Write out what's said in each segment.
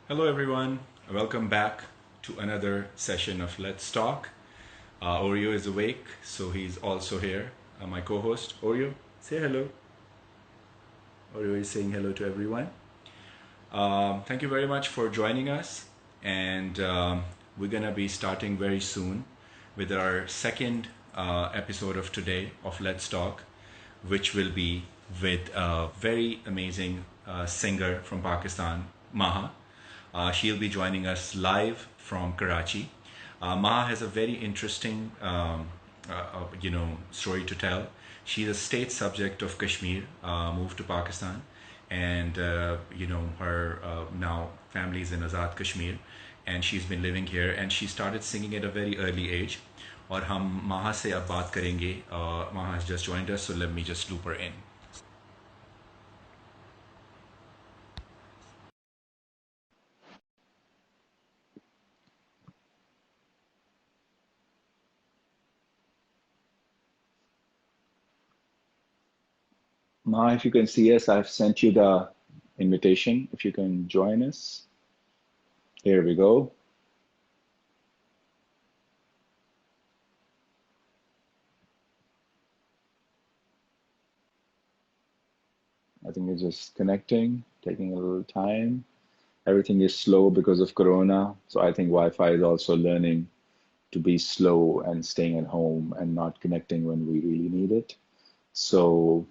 Hello, everyone. Welcome back to another session of Let's Talk. Oreo is awake, so he's also here. My co host, Oreo, say hello. Oreo is saying hello to everyone. Thank you very much for joining us. And we're going to be starting very soon with our second episode of today of Let's Talk, which will be with a very amazing singer from Pakistan, Maha. She'll be joining us live from Karachi. Maha has a very interesting, story to tell. She's a state subject of Kashmir, moved to Pakistan, and her now family is in Azad Kashmir, and she's been living here. And she started singing at a very early age. और हम माहा से अब बात करेंगे. Maha has just joined us, so let me just loop her in. Ma, if you can see us, I've sent you the invitation. If you can join us. Here we go. I think it's just connecting, taking a little time. Everything is slow because of Corona. So I think Wi-Fi is also learning to be slow and staying at home and not connecting when we really need it. So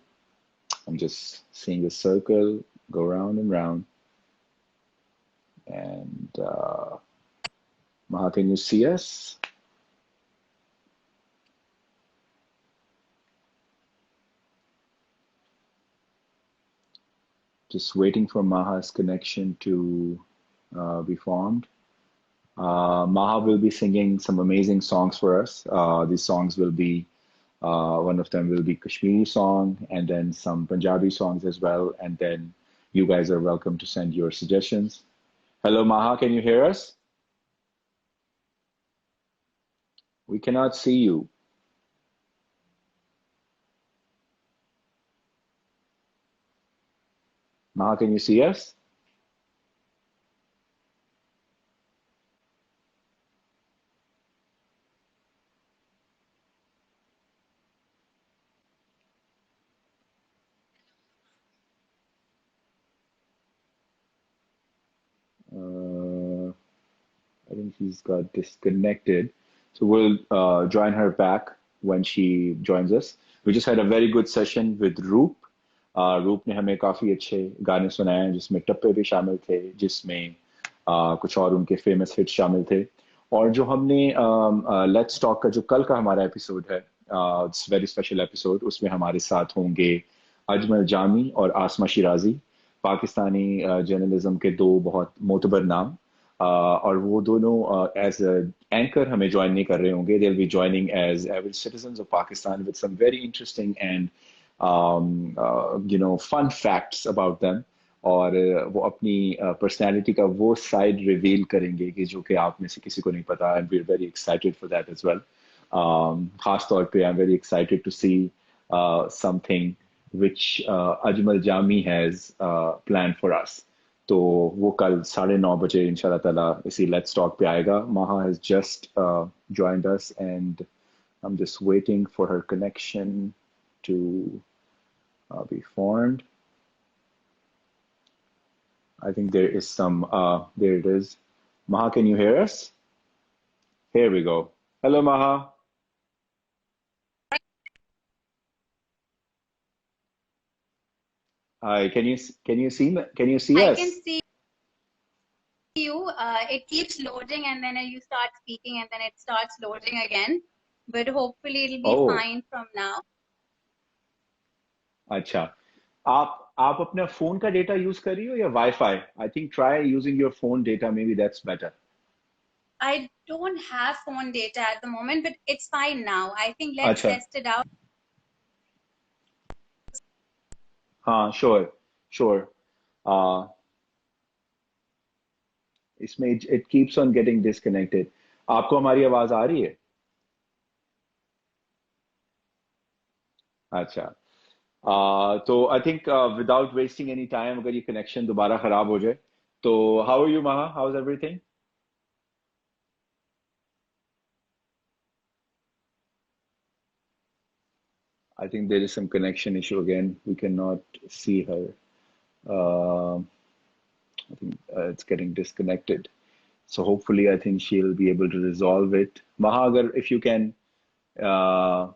I'm just seeing the circle go round and round. And Maha, can you see us? Just waiting for Maha's connection to be formed. Maha will be singing some amazing songs for us. These songs will be, one of them will be Kashmiri song and then some Punjabi songs as well. And then you guys are welcome to send your suggestions. Hello, Maha, can you hear us? We cannot see you. Maha, can you see us? Uh, I think he's got disconnected. So we'll join her back when she joins us. We just had a very good session with Roop. रूप ने हमें काफ़ी अच्छे गाने सुनाए हैं जिसमें टप्पे भी शामिल थे जिसमें कुछ और उनके फेमस हिट शामिल थे और जो हमने लेट्स टॉक का जो कल का हमारा एपिसोड है वेरी स्पेशल एपिसोड उसमें हमारे साथ होंगे अजमल जामी और आसमा शिराजी पाकिस्तानी जर्नलिज्म के दो बहुत मोतबर नाम और वो दोनों एज एंकर हमें ज्वाइन नहीं कर रहे होंगे they will be joining as average citizens of Pakistan with some very interesting and fun facts about them और वो अपनी पर्सनालिटी का वो साइड रिवील करेंगे कि जो कि आप में से किसी को नहीं पता and we are very excited for that as well खास तौर पे I am very excited to see something which Ajmal Jami has planned for us. तो वो कल 9:30 बजे इंशाल्लाह ताला इसी लेट्स टॉक पे आएगा. Maha has just joined us and I'm just waiting for her connection to be formed. I think there is some, there it is. Maha, can you hear us? Here we go. Hello, Maha. Hi, can you see I can us? see you. It keeps loading and then you start speaking and then it starts loading again. But hopefully it'll be Oh, fine from now. अच्छा. आप अपना phone का data use कर रही हो या wifi? I think try using your phone data. Maybe that's better. I don't have phone data at the moment, but it's fine now. I think let's अच्छा. test it out. हाँ, sure, sure. Uh, इसमें it keeps on getting disconnected. आपको हमारी आवाज आ रही है? अच्छा. तो I think without wasting any time अगर ये कनेक्शन दोबारा खराब हो जाए So, how are you, Maha? How's everything? I think there is some connection issue again. We cannot see her. Um I think it's getting disconnected. So hopefully, I think she'll be able to resolve it. Maha, if you can uh,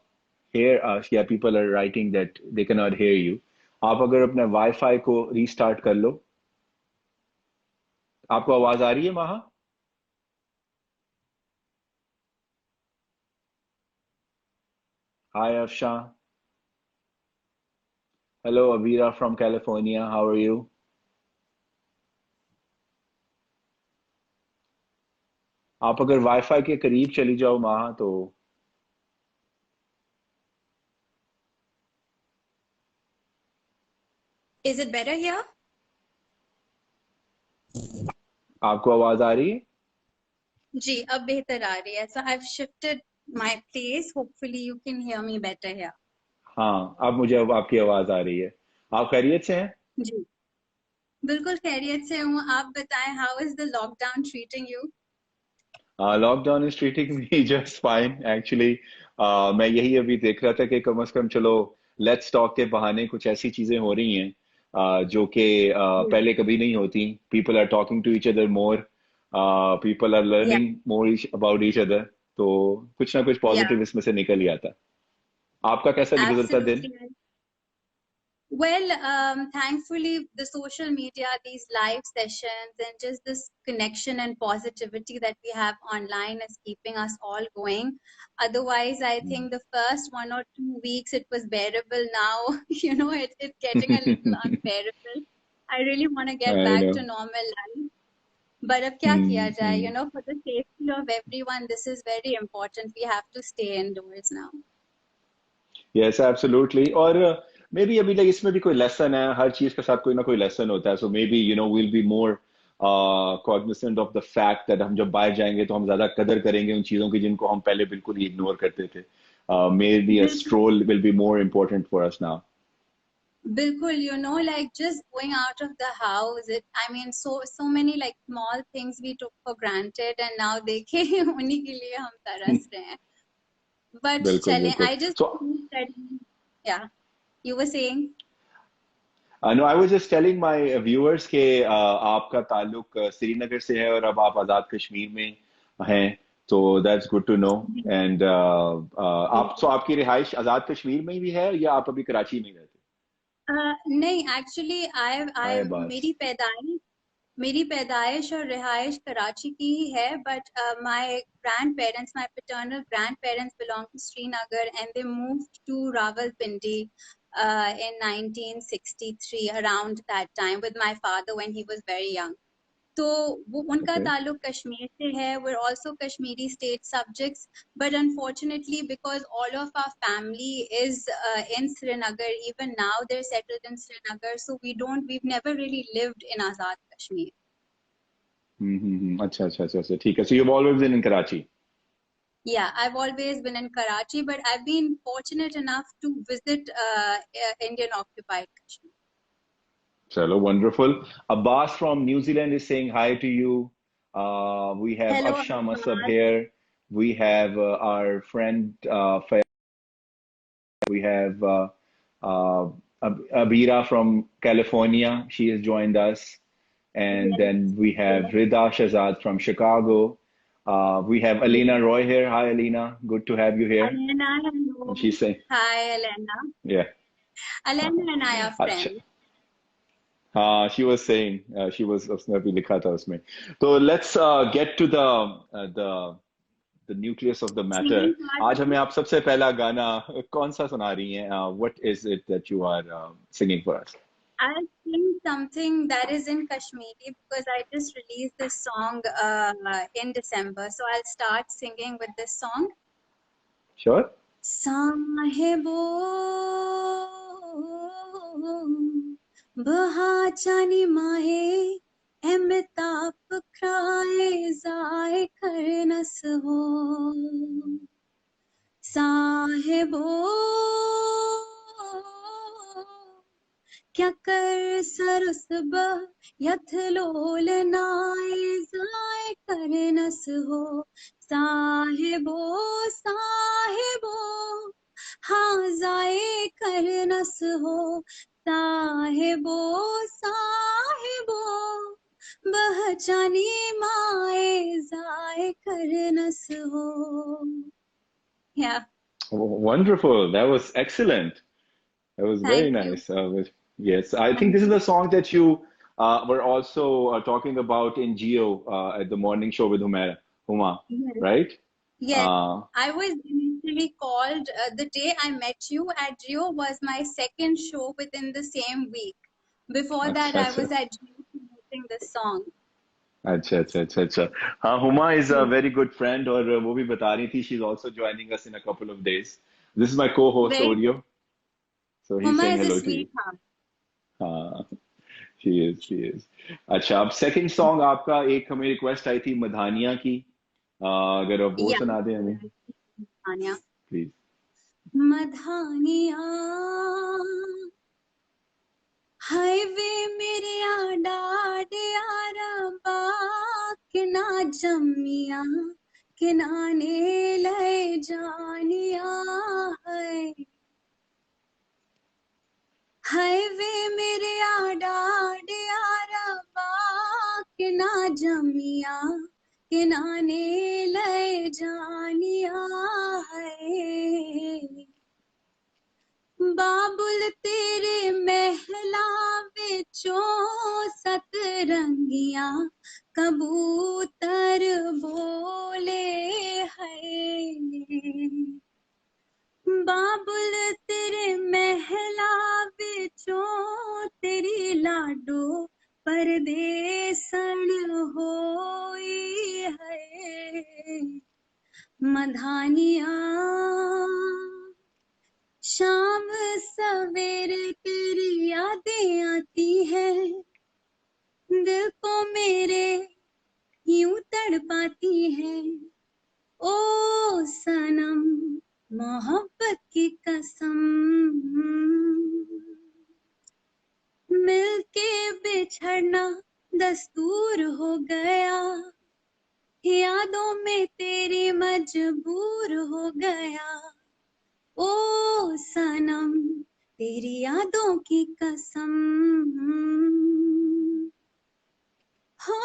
hear us, yeah, people are writing that they cannot hear you. आप अगर अपने wifi को restart कर लो, आपको आवाज आ रही है महा? Hi Afshan. Hello Avira from California. How are you? आप अगर वाईफाई के करीब चली जाओ महा तो Is it better here? आपको आवाज आ रही है? जी, अब बेहतर आ रही है. So I've shifted my place. Hopefully you can hear me better here. हाँ, अब मुझे अब आपकी आवाज आ रही है. आप खैरियत से हैं? जी, बिल्कुल खैरियत से हूँ. आप बताएं, how is the lockdown treating you? Lockdown is treating me just fine actually. मैं यही अभी देख रहा था कि कम से कम चलो लेट्स टॉक के बहाने कुछ ऐसी चीजें हो रही हैं जो कि पहले कभी नहीं होती. People are talking to each other more. People are Yeah, learning more about each other. तो कुछ ना कुछ yeah, पॉजिटिव इसमें से निकल ही आता. आपका कैसा गुजरता दिन? absolutely. Well, thankfully, the social media, these live sessions, and just this connection and positivity that we have online is keeping us all going. Otherwise, I think the first 1 or 2 weeks it was bearable. Now, it's getting a little unbearable. I really want to get I back know. to normal life. But अब क्या किया जाए? Mm-hmm. For the safety of everyone, this is very important. We have to stay indoors now. Yes absolutely. और may be अभी like इसमें भी कोई lesson है. हर चीज के साथ कोई ना कोई लेसन होता है. So maybe will be more cognisant of the fact that हम जब बाहर जाएंगे तो हम ज्यादा कदर करेंगे उन चीजों की जिनको हम पहले बिल्कुल ही इग्नोर करते थे. मे बी अ बिल्कुल. Stroll will be more important for us now. Bilkul, like just going out of the house, I mean, so many like small things we took for granted, and now देखे उन्हीं के लिए हम तरस रहे हैं. But बिल्कुल चलें, बिल्कुल. I just so think that, yeah, you were saying, no I was just telling my viewers के आपका ताल्लुक श्रीनगर से है और अब आप आजाद कश्मीर में हैं. तो दैट्स गुड टू नो. जी, एंड जी. आप सो आपकी रिहाइश आजाद कश्मीर में ही भी है या आप अभी कराची में ही रहते नहीं, actually, हैं? बस. मेरी पैदाइश और रिहाइश कराची की ही है, but my paternal grandparents belong to Srinagar and they moved to Rawalpindi in 1963, around that time, with my father when he was very young. तो वो उनका Okay. ताल्लुक कश्मीर से है. We're also Kashmiri state subjects, but unfortunately, because all of our family is in Srinagar, even now they're settled in Srinagar, so we've never really lived in Azad Kashmir. अच्छा अच्छा अच्छा अच्छा ठीक है. So you've always been in Karachi. Yeah, I've always been in Karachi, but I've been fortunate enough to visit Indian occupied Kashmir. Chalo, wonderful. Abbas from New Zealand is saying hi to you. We have Hello, Afsha Masab Abbas. here. We have our friend we have Abira from California. She has joined us. And Yes, then we have yes. Rida Shazad from Chicago. We have Yes. Alina Roy here. Hi, Alina. Good to have you here. Elena, And hello. she's saying, Hi, Elena. yeah. Elena and I are अच्छा. friends. हाँ, she was saying, she was उसने अभी लिखा था उसमें. So let's get to the nucleus of the matter. Singing part. आज हमें आप सबसे पहला गाना कौन सा सुना रही हैं? What is it that you are singing for us? I'll sing something that is in Kashmiri because I just released this song in December. So I'll start singing with this song. Sure. Sahibo Bahachani Mahe Emitap Kraye Zai Karnas Ho Sahibo क्या कर सरसब यथलोल नाय जाय कर नस हो साहिबो साहिबो हाँ जाए कर नस हो साहिबो साहिबो बहचानी माए जाए कर नस हो. Yeah, Wonderful. That was excellent. That was very thank you. nice. Yes, I think this is the song that you were also talking about in Geo at the morning show with Huma, Yes. right? Yes, Uh, I was initially called the day I met you at Geo was my second show within the same week. Before that, अच्छा I अच्छा was at Geo promoting this song. अच्छा अच्छा अच्छा अच्छा हाँ Huma is a very good friend और वो भी बता रही थी she's also joining us in a couple of days. This is my co-host Very Oreo, so he's Huma saying is a hello to you. sweetheart. हाँ she is. अच्छा अब second song आपका एक हमें request आई थी मधानिया की अगर आप वो Yeah, सुना दें हमें Anya. please. मधानिया हाईवे मेरे डाडिया रबा किना जमिया किनाने ले जानिया है हाईवे मेरे डाडिया रबा किना जमिया किनाने ले जानिया है बाबुल तेरे महला विचों सतरंगिया कबूतर बोले है बाबुल तेरे महला विचों तेरी लाडो परदेसन होई है मधानिया शाम सवेरे तेरी यादें आती है दिल को मेरे यूं तड़पाती है ओ सनम मोहब्बत की कसम मिलके बिछड़ना दस्तूर हो गया यादों में तेरी मजबूर हो गया ओ सनम तेरी यादों की कसम हो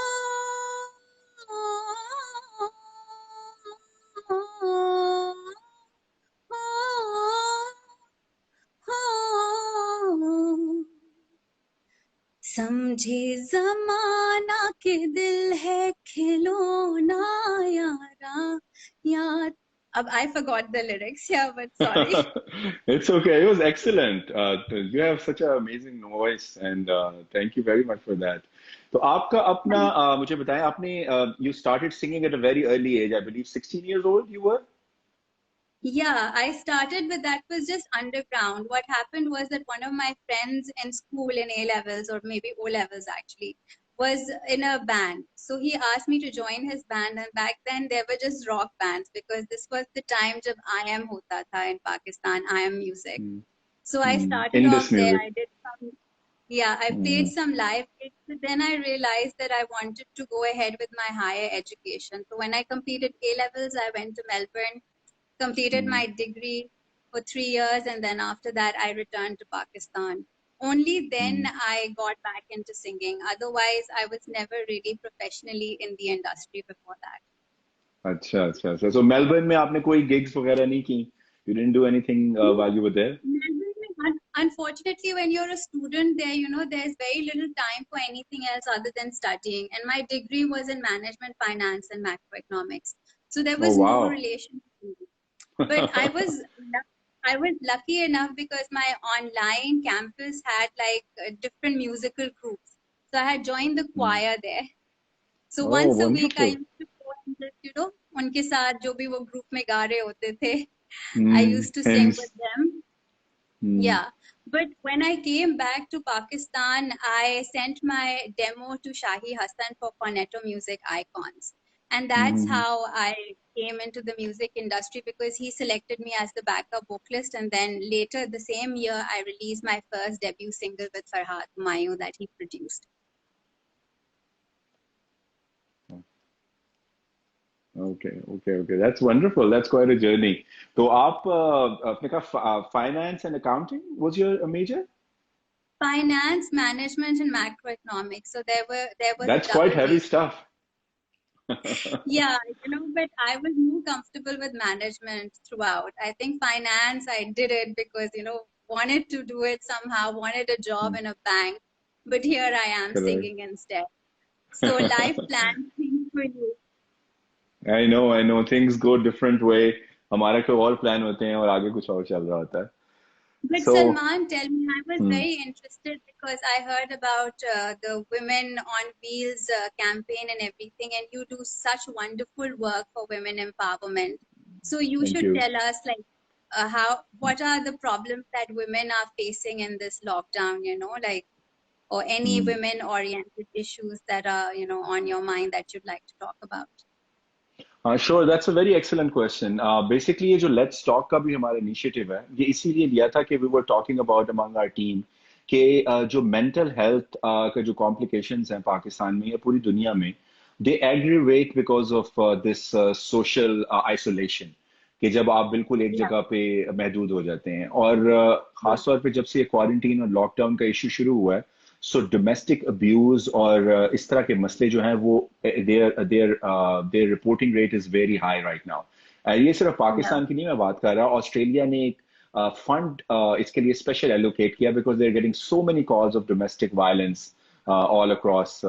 समझे जमाना के दिल है खिलौना यारा याद अब I forgot the lyrics, yeah, but sorry. It's okay. It was excellent. You have such an amazing voice, and thank you very much for that. तो आपका अपना मुझे बताएं आपने you started singing at a very early age, I believe 16 years old you were? Yeah, I started with that was just underground. What happened was that one of my friends in school in A levels or maybe O levels actually was in a band. So he asked me to join his band, and back then there were just rock bands because this was the time jab IM hota tha in Pakistan, IM music. Hmm. So I started Indus off there. music. I did some, yeah, I played some live gigs, but then I realized that I wanted to go ahead with my higher education. So when I completed A levels, I went to Melbourne, completed my degree for 3 years, and then after that I returned to Pakistan. Only then I got back into singing. Otherwise, I was never really professionally in the industry before that. अच्छा अच्छा अच्छा so Melbourne में आपने कोई gigs वगैरह नहीं की? You didn't do anything while you were there? Unfortunately, when you're a student there, you know, there's very little time for anything else other than studying. And my degree was in management, finance, and macroeconomics. So there Oh was no wow. relation. But I was lucky enough because my online campus had like different musical groups. So I had joined the choir there. So Oh once a week I wonderful. used to go and just, you know, उनके साथ जो भी वो group में गा रहे होते थे, I used to sing with Hence. them. Yeah. But when I came back to Pakistan, I sent my demo to Shahi Hassan for Cornetto Music Icons. And that's how I came into the music industry, because he selected me as the backup vocalist. And then later the same year, I released my first debut single with Farhad Humayun that he produced. Okay. That's wonderful. That's quite a journey. So, आप आपने कहा finance and accounting was your major? Finance, management, and macroeconomics. So there was a That's quite double heavy major. stuff. Yeah, but I was more comfortable with management throughout. I think finance, I did it because, wanted to do it somehow, wanted a job in a bank, but here I am Correct. singing instead. So life plans things for you. I know. Things go different way. हमारा कोई और plan होते हैं और आगे कुछ और चल रहा होता है. But So, Salman, tell me, I was hmm, very interested because I heard about the Women on Wheels campaign and everything, and you do such wonderful work for women empowerment. So you thank should you. tell us, like, what are the problems that women are facing in this lockdown, like, or any Hmm. women-oriented issues that are, on your mind that you'd like to talk about. Sure, that's a very excellent question. Basically, ये जो Let's Talk का भी हमारा initiative है, ये इसीलिए लिया था कि we were talking about among our team कि जो mental health का जो complications हैं पाकिस्तान में या पूरी दुनिया में, they aggravate because of this social isolation. कि जब आप बिल्कुल एक Yeah. जगह पे महदूद हो जाते हैं और खास तौर पे जब से ये क्वारंटीन और लॉकडाउन का इशू शुरू हुआ है, सो डोमेस्टिक अब्यूज और इस तरह के मसले जो हैं वो their reporting rate is very high right now. ये सिर्फ Yeah. पाकिस्तान की नहीं मैं बात कर रहा. ऑस्ट्रेलिया ने एक फंड इसके लिए स्पेशल एलोकेट किया because they are getting so many calls of domestic violence all across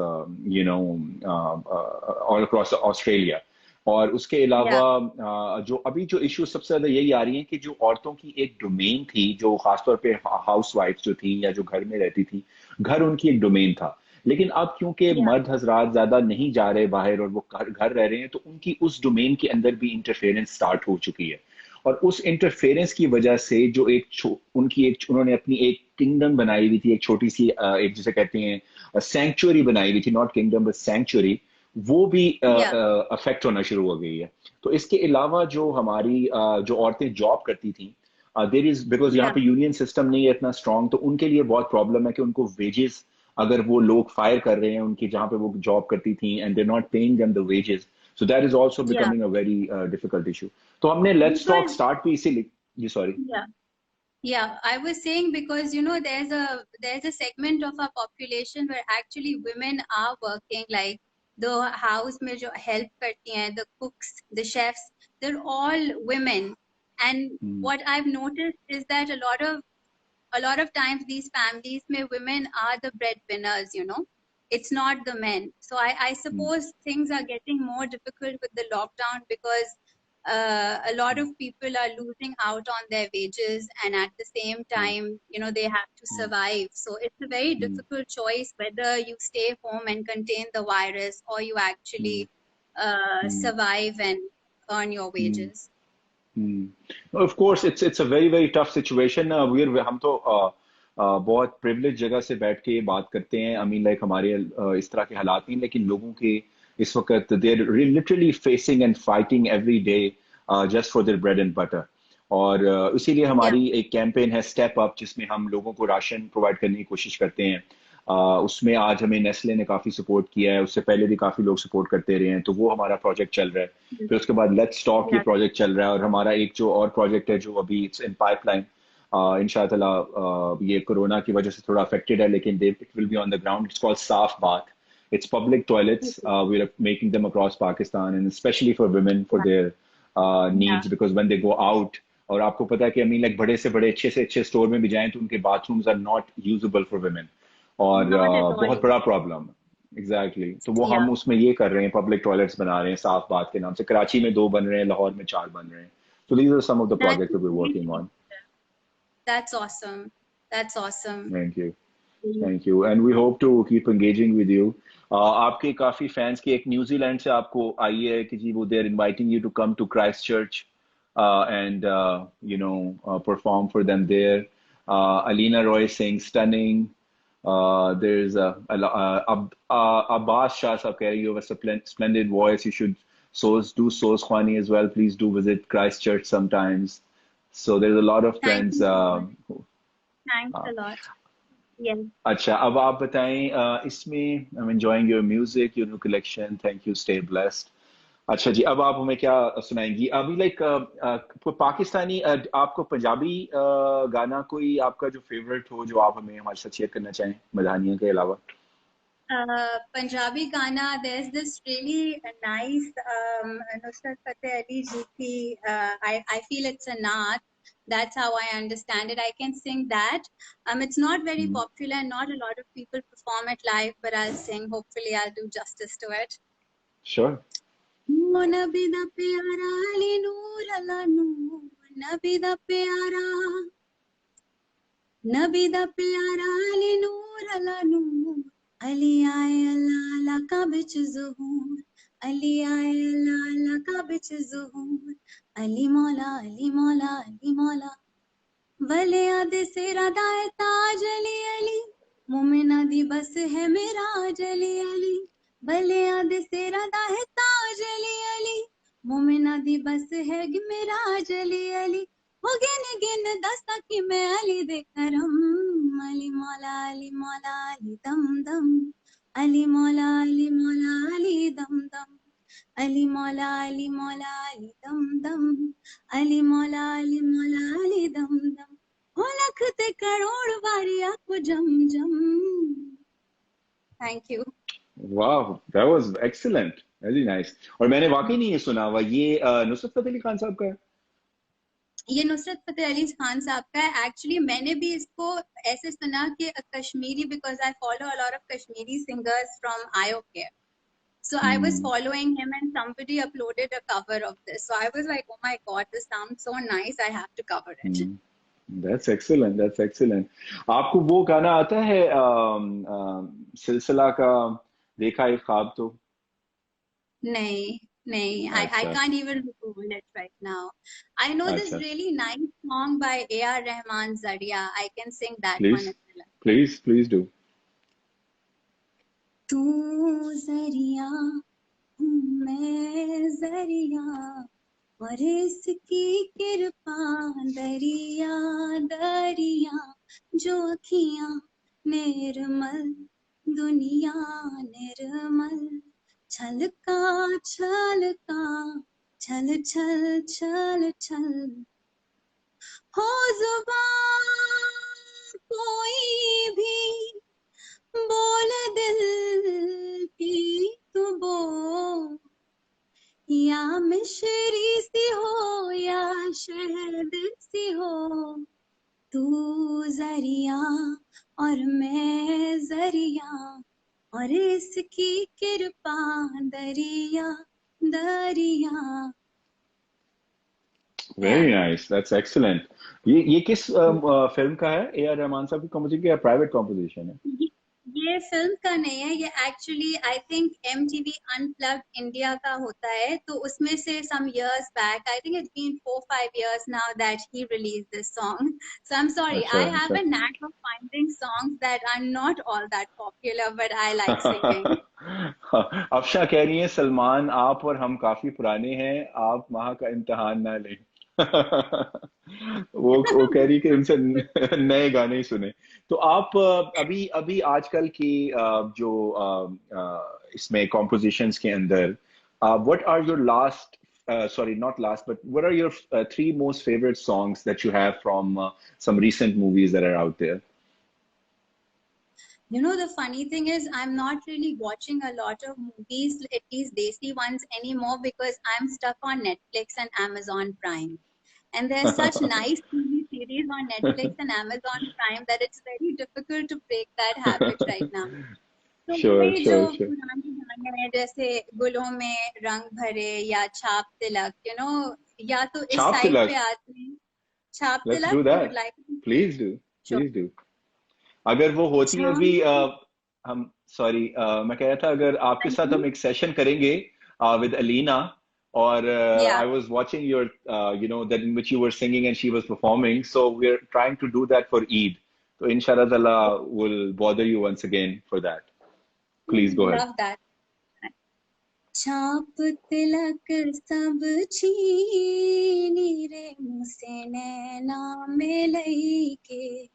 all across Australia. और उसके अलावा जो अभी जो इश्यू सबसे ज्यादा यही आ रही है कि जो औरतों की एक डोमेन थी जो खासतौर पे हाउस वाइफ जो थी या जो घर में रहती थी, घर उनकी एक डोमेन था. लेकिन अब क्योंकि Yeah. मर्द हजरात ज्यादा नहीं जा रहे बाहर और वो घर रह रहे हैं, तो उनकी उस डोमेन के अंदर भी इंटरफेरेंस स्टार्ट हो चुकी है. और उस इंटरफेरेंस की वजह से जो उन्होंने अपनी एक किंगडम बनाई हुई थी, एक छोटी सी एक जिसे कहते हैं सैंक्चुअरी बनाई हुई थी, नॉट किंगडम बट सैंक्चुअरी, वो भी Yeah. अफेक्ट होना शुरू हो गई है. तो इसके अलावा जो हमारी जो औरतें जॉब करती थी, देर इज बिकॉज यहाँ Yeah. पे यूनियन सिस्टम नहीं है इतना स्ट्रांग, तो उनके लिए बहुत प्रॉब्लम है कि उनको वेजेस अगर वो लोग फायर कर रहे हैं उनकी जहाँ पे वो जॉब करती थी and they not paying them the wages, so that is also Yeah. Becoming a very difficult issue. तो हमने लेट्स टॉक Because स्टार्ट भी इसीलिए. जी sorry. Yeah, I was saying because there's a segment of our population where actually women are working, like the house में जो help करती हैं, the cooks, the chefs, they're all women. And what I've noticed is that a lot of times these families में women are the breadwinners. It's not the men. So I suppose things are getting more difficult with the lockdown because a lot of people are losing out on their wages, and at the same time, they have to survive. So it's a very difficult choice whether you stay home and contain the virus or you actually survive and earn your wages. Of course, it's a very tough situation. हम तो बहुत privileged जगह से बैठ के बात करते हैं. I mean, like हमारे इस तरह के हालात नहीं, लेकिन लोगों के इस वक्त they're literally facing and fighting every day just for their bread and butter. और इसीलिए हमारी एक कैंपेन है स्टेप अप, जिसमें हम लोगों को राशन प्रोवाइड करने की कोशिश करते हैं. उसमें आज हमें नेस्ले ने काफी सपोर्ट किया है, उससे पहले भी काफी लोग सपोर्ट करते रहे हैं, तो वो हमारा प्रोजेक्ट चल रहा है. फिर उसके बाद लेट्स टॉक ये प्रोजेक्ट चल रहा है, और हमारा एक जो और प्रोजेक्ट है जो अभी इट्स इन पाइपलाइन, इंशाल्लाह ये कोरोना की वजह से थोड़ा अफेक्टेड है, लेकिन it will be on the ground. It's called साफ बात. It's public toilets. We are making them across Pakistan, and especially for women for their needs, because when they go out, और आपको पता है कि I mean, like बड़े से अच्छे स्टोर में भी जाएं तो उनके bathrooms are not usable for women, और बहुत बड़ा प्रॉब्लम. एग्जैक्टली. तो वो हम उसमें ये कर रहे हैं, पब्लिक टॉयलेट्स बना रहे हैं साफ बात के नाम से. कराची में 2 बन रहे हैं, लाहौर में 4 बन रहे हैं. So these are some of the projects that we're working on. That's awesome. That's awesome. Thank you. And we hope to keep engaging with you. आपके काफी फैंस की एक न्यूजीलैंड से आपको आई है कि जी वो they're inviting you to come to Christchurch and perform for them there. Alina Roy saying stunning. There's Abbas Shah Sab keh rahe, you have a splendid voice. You should Soz Khwani as well. Please do visit Christchurch sometimes. So there's a lot of Thank friends. you so much. Thanks Uh, a lot. Yes. अच्छा, अब आप बताएं, इसमें I'm enjoying your music, your new collection. Thank you. Stay blessed. अच्छा जी, अब आप हमें क्या सुनाएंगी अभी? लाइक पाकिस्तानी, आपको पंजाबी गाना कोई आपका जो फेवरेट हो, जो आप हमें हमारे साथ शेयर करना चाहें मदहानियों के अलावा? Punjabi Gana, there's this really nice Nusrat Fateh Ali ji ki, I feel it's a naat. That's how I understand it. I can sing that. It's not very Hmm. popular and not a lot of people perform it live, but I'll sing. Hopefully, I'll do justice to it. Sure. O Nabi da pyara Ali Noor Allah Noor, Nabi da pyara, Nabi da pyara Ali Noor Allah Noor. Ali aye Allah Allah ka bich zuhur, Ali aye Allah Allah ka bich zuhur, Ali Mola Ali Mola Ali Mola, Wale ade se rada hai taaj Ali Ali, Mumina di bas hai miraj Ali Ali, Wale ade se rada hai taaj Ali Ali, Mumina di bas hai miraj Ali Ali, वो गिन गिन दस्ता कि मैं अली दे करम, अली मौला अली मौला अली दम दम, अली मौला अली मौला अली दम दम, अली मौला अली मौला अली दम दम, अली मौला अली मौला अली दम दम, हो लख ते करोड़ वारी आपको जम जम. Thank you. Wow, that was excellent. Very nice. और मैंने वाकई नहीं ये सुना हुआ, ये नुसरत फतेह अली खान साहब का है? ये नुसरत फतेह अली खान साहब का है. एक्चुअली मैंने भी इसको ऐसे सुना कि Kashmiri, because I follow a lot of Kashmiri singers from IOK. So I was following him and somebody uploaded a cover of this. So I was like, oh my God, this sounds so nice. I have to cover it. That's excellent. That's excellent. आपको वो गाना आता है सिलसिला का, देखा एक ख्वाब तो? नहीं, नहीं. I can't even recall it right now. I know this really nice song by A.R. Rahman Zaria. I can sing that one as well. Please do. तू जरिया हूँ मैं जरिया, और इसकी कृपा दरिया दरिया, जो अखियाँ निर्मल दुनिया निर्मल, छलका छलका छल छल छल छल, हो जुबान कोई भी बोल दिल की तू बोल, या मिश्री सी हो या शहद सी हो, तू जरिया और मैं जरिया, और इसकी कृपा दरिया दरिया. Very nice. That's excellent. ये किस फिल्म का है? A.R. रहमान साहब की composition या private composition है? ये फिल्म का नहीं है. ये actually I think MTV Unplugged India का होता है. तो उसमें से some years back, I think it's been 4-5 years now that he released this song. So I'm sorry, I have a knack of finding songs that are not all that popular, but I like singing. Afsha कह रही है सलमान आप और हम काफी पुराने हैं, आप वहां का इम्तिहान ना लें. वो कह रही कि उनसे नए गाने ही सुने. तो आप अभी आजकल की जो इसमें कॉम्पोजिशंस के अंदर, what are your last, sorry, not last, but what are your 3 most favorite songs that you have from some recent movies that are out there? You know, the funny thing is, I'm not really watching a lot of movies, at least Desi ones anymore, because I'm stuck on Netflix and Amazon Prime. And there's such nice TV series on Netflix and Amazon Prime that it's very difficult to break that habit right now. तो वही जो पुराने गाने हैं, जैसे गुलों में रंग भरे या छाप तिलक, you know, या तो इस साइड पे आते हैं. छाप तिलक, let's do that. Please do. अगर वो होती है अभी, हम सॉरी मैं कह रहा था अगर आपके साथ हम एक सेशन करेंगे with Alina, or I was watching your that in which you were singing and she was performing, so we're trying to do that for Eid. So inshallah Allah will bother you once again for that. Please go ahead. Love that. छाप तिलक सब छीनी रे मुँह से नैना मिलई के,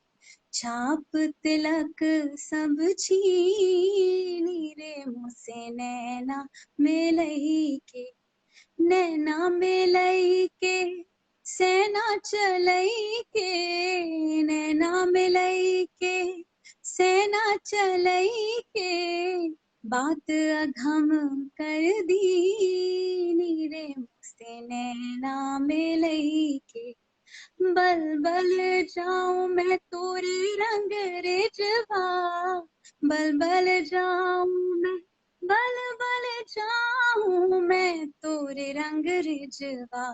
छाप तिलक सब छीनी रे मुँह से नैना मिलई के, नैना मिलई के सेना चलई के, नैना मिलई के सेना चलई के, बात अघम कर दी नीरे मुझसे नैना मिलई के, बल बल जाऊं मैं तोरे रंग रेजवा, बल बल जाऊं मैं, बल बल जाऊं मैं तोरे रंग रेजवा,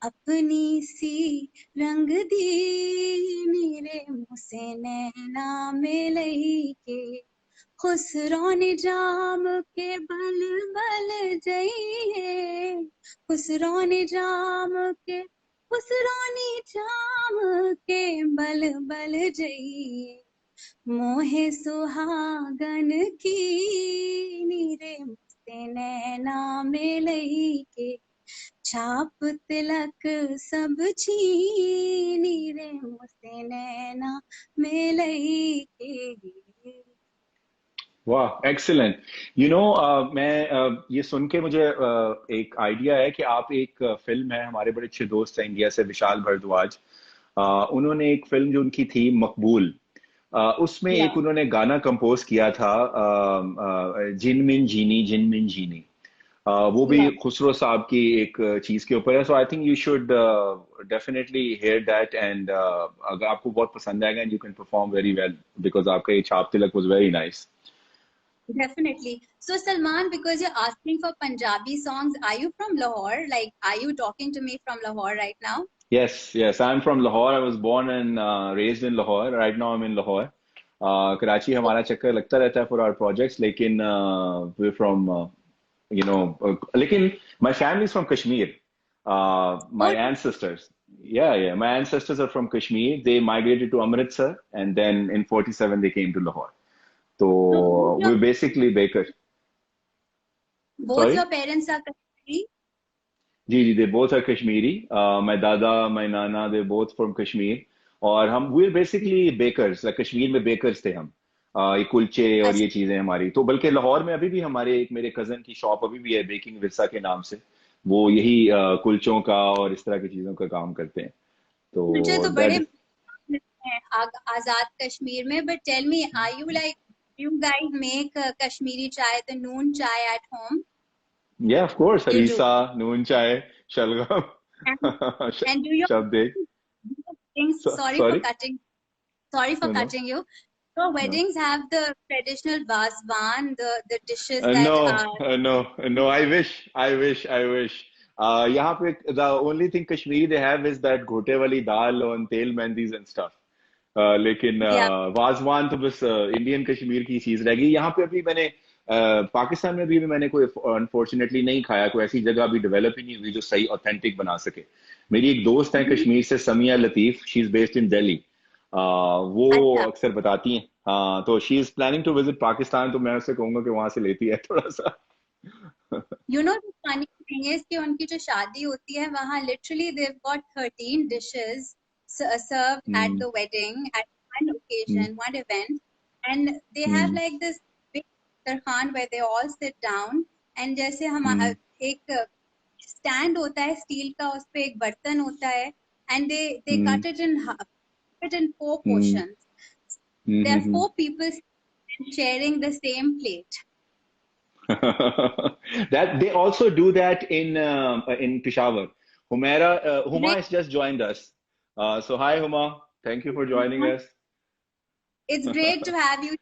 अपनी सी रंग दी मेरे मुँह से नैना मिलई के, खुसरो निजाम के बल बल जइए, खुसरो निजाम के, खुसरो निजाम के बल बल जइए, मोहे सुहागन की नीरे मुझसे नैना मिलई के, छाप तिलक सब छीनी रे मुझसे नैना मिलई के। वाह, एक्सीलेंट। मैं ये सुन के मुझे एक आइडिया है कि आप एक फिल्म है, हमारे बड़े अच्छे दोस्त हैं इंडिया से, विशाल भारद्वाज। उन्होंने एक फिल्म जो उनकी थी मकबूल, उसमें या एक उन्होंने गाना कंपोज किया था, जिनमिन जीनी जिनमिन जीनी। वो भी या खुसरो साहब की एक चीज के ऊपर है। So I think you should definitely hear that, and अगर आपको बहुत पसंद आएगा, and you can perform very well, because आपका ये Chaap Tilak was very nice. definitely. So Salman, because you're asking for Punjabi songs, are you from Lahore? Like, are you talking to me from Lahore right now? Yes, yes, I'm from Lahore. I was born and raised in Lahore. Right now I'm in Lahore. Karachi हमारा चक्कर लगता रहता है for our projects, लेकिन we're from लेकिन my family is from Kashmir. My Oh, ancestors, yeah, my ancestors are from Kashmir. They migrated to Amritsar, and then in 47 they came to Lahore. So so both your, we're basically bakers. both Sorry? your parents are Kashmiri? Ji, they both are Kashmiri. My dada, my nana, they're both from Kashmir. और हम we're basically bakers, like Kashmir में bakers थे हम। ये कुलचे और ये अच्छा, चीजें हमारी, तो बल्कि लाहौर में अभी भी हमारे एक मेरे कजन की शॉप अभी भी है, बेकिंग विरसा के नाम से। वो यही कुलचों का और इस तरह की चीजों का काम करते हैं। मुझे तो तो बड़े दैट हैं आजाद कश्मीर में, but tell me, are you like, you guys make Kashmiri chai, the noon chai at home? या of course, You do. Harissa, noon chai, shalgam, And, and do your shabdeg. weddings, sorry, sorry for no no cutting you. Your no. weddings have the traditional vaswan, the dishes that No, are. no, no. I wish. यहाँ पे the only thing Kashmiri they have is that घोटे वाली दाल on तेल मेहंदीज and stuff. लेकिन Yeah, wazwan तो बस Indian Kashmir की चीज रह गई। यहाँ पे अभी मैंने पाकिस्तान में भी मैंने कोई अनफॉर्चुनेटली नहीं खाया, कोई ऐसी जगह अभी डेवलप ही नहीं हुई जो सही ऑथेंटिक बना सके। मेरी एक दोस्त है कश्मीर से, Samia Latif, she is based in Delhi. वो अच्छा. अक्सर बताती हैं। हाँ, तो she is planning to visit Pakistan, तो मैं उससे कहूंगा कि वहां से लेती है थोड़ा सा। You know, the funny thing is कि उनकी जो शादी होती है वहाँ literally they've got 13 dishes served at hmm, the wedding at one hmm, occasion, one event, and they have hmm, like this big tarkhan where they all sit down, and जैसे हम हम्म, एक stand होता है स्टील का, उस पे एक बर्तन होता है, and they hmm, cut it in half, it in four hmm, portions. Hmm, There are hmm. four people sharing the same plate. That they also do that in Peshawar. Huma has just joined us. So hi Huma, thank you for joining us. It's great to have you.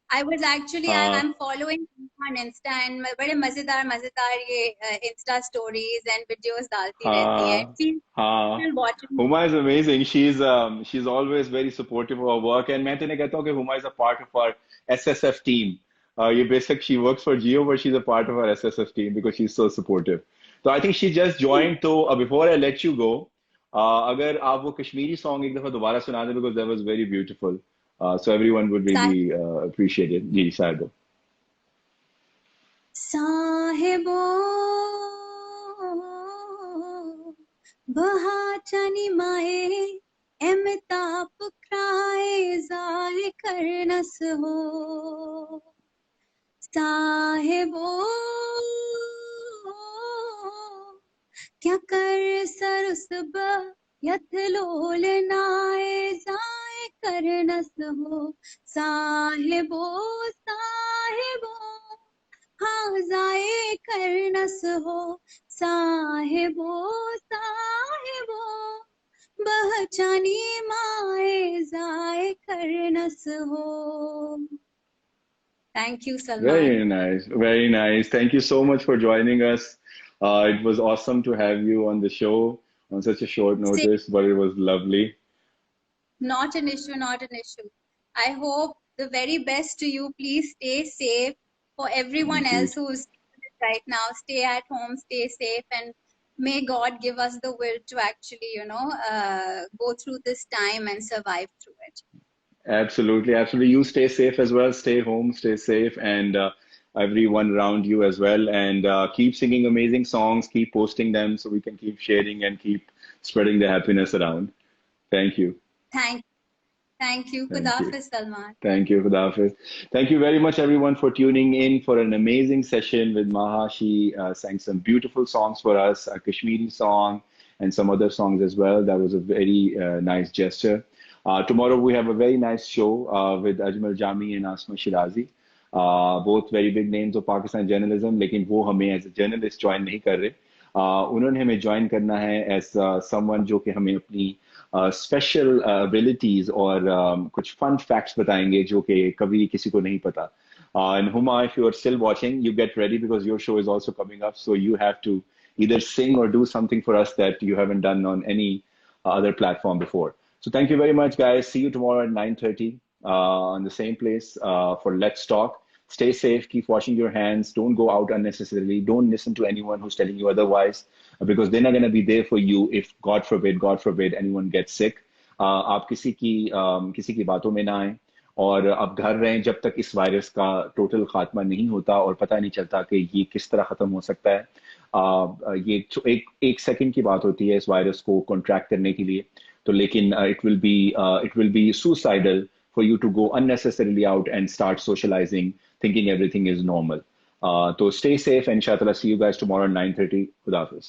I was actually हाँ, I'm following on Insta and बड़े मजेदार ये Insta stories and videos डालती रहती है. हाँ, She's हाँ। still watching. Huma is amazing. She's always very supportive of our work, and मैं तो नहीं कहता हूँ कि Huma is a part of our SSF team. ये basic she works for Geo, but she's a part of our SSF team because she's so supportive. So I think she just joined. तो before I let you go, अगर आप वो Kashmiri song एक दफा दोबारा सुना दें, because that was very beautiful. So everyone would Sahil, really appreciate it. जी, शायद। Sahebo bahachani mae emitap krae zai karnas ho Sahebo क्या कर सरसब यथलोल नाए जाए करनस हो साहिबो साहिबो हाँ जाए करनस हो साहिबो साहिबो बहचानी माए जाए करनस हो Thank you, Salman. Very nice, very nice. Thank you so much for joining us. It was awesome to have you on the show on such a short notice, but it was lovely. Not an issue, not an issue. I hope the very best to you. Please stay safe. For everyone Thank you. else who's right now, stay at home, stay safe, and may God give us the will to actually, go through this time and survive through it. Absolutely, absolutely. You stay safe as well. Stay home, stay safe, and everyone around you as well. And keep singing amazing songs, keep posting them so we can keep sharing and keep spreading the happiness around. Thank you. Thank you. Thank Khuda you. Hafiz, Salman. Thank you, Khuda Hafiz. Thank you very much, everyone, for tuning in for an amazing session with Maha. She sang some beautiful songs for us, a Kashmiri song, and some other songs as well. That was a very nice gesture. Tomorrow, we have a very nice show with Ajmal Jami and Asma Shirazi. Both very big names of Pakistan journalism, लेकिन वो हमें as a journalist join नहीं कर रहे. उन्होंने हमें join करना है as someone जो कि हमें अपनी स्पेशल एबिलिटीज और कुछ फन फैक्ट्स बताएंगे जो कि कभी किसी को नहीं पता. And Huma, if you are still watching, you get ready because your show is also coming up. So you have to either sing or do something for us that you haven't done on any other platform before. So thank you very much, guys. See you tomorrow at 9:30 on the same place for Let's Talk. Stay safe. Keep washing your hands. Don't go out unnecessarily. Don't listen to anyone who's telling you otherwise because they're not going to be there for you if, God forbid, anyone gets sick. आप किसी की बातों में ना आए और आप घर रहें जब तक इस वायरस का टोटल खात्मा नहीं होता और पता नहीं चलता कि ये किस तरह खत्म हो सकता है. ये एक सेकंड की बात होती है इस वायरस को कॉन्ट्रैक्ट करने के लिए. तो लेकिन it will be suicidal for you to go unnecessarily out and start socializing, thinking everything is normal. So stay safe and inshallah see you guys tomorrow at 9:30. Khuda Hafiz.